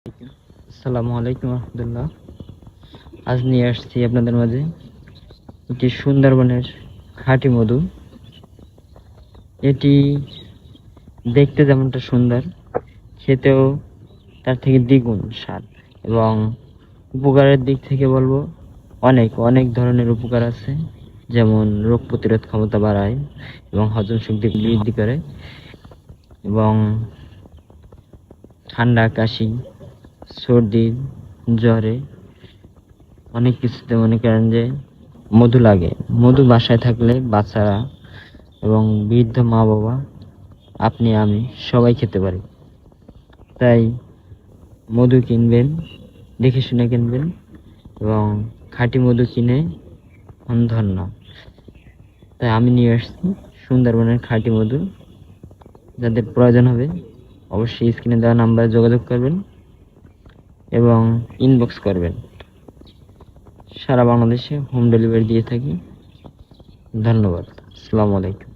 আসসালামু আলাইকুম রহমতুল্লাহ। আজ নিয়ে আসছি আপনাদের মাঝে একটি সুন্দরবনের খাঁটি মধু। এটি দেখতে যেমনটা সুন্দর, খেতেও তার থেকে দ্বিগুণ স্বাদ। এবং উপকারের দিক থেকে বলবো, অনেক অনেক ধরনের উপকার আছে। যেমন রোগ প্রতিরোধ ক্ষমতা বাড়ায় এবং হজম শক্তি বৃদ্ধি করে, এবং ঠান্ডা, কাশি, সর্দি, জ্বরে অনেক কিছুতে মনে করেন যে মধু লাগে। মধু বাসায় থাকলে বাচ্চারা এবং বৃদ্ধ মা বাবা, আপনি আমি সবাই খেতে পারি। তাই মধু কিনবেন, দেখে শুনে কিনবেন, এবং খাঁটি মধু কিনে হন ধন্য। তাই আমি নিয়ে আসছি সুন্দরবনের খাঁটি মধু। যাদের প্রয়োজন হবে অবশ্যই স্ক্রিনে দেওয়া নাম্বারে যোগাযোগ করবেন এবং ইনবক্স করবেন। সারা বাংলাদেশে হোম ডেলিভারি দিয়ে থাকি। ধন্যবাদ। আসসালামু আলাইকুম।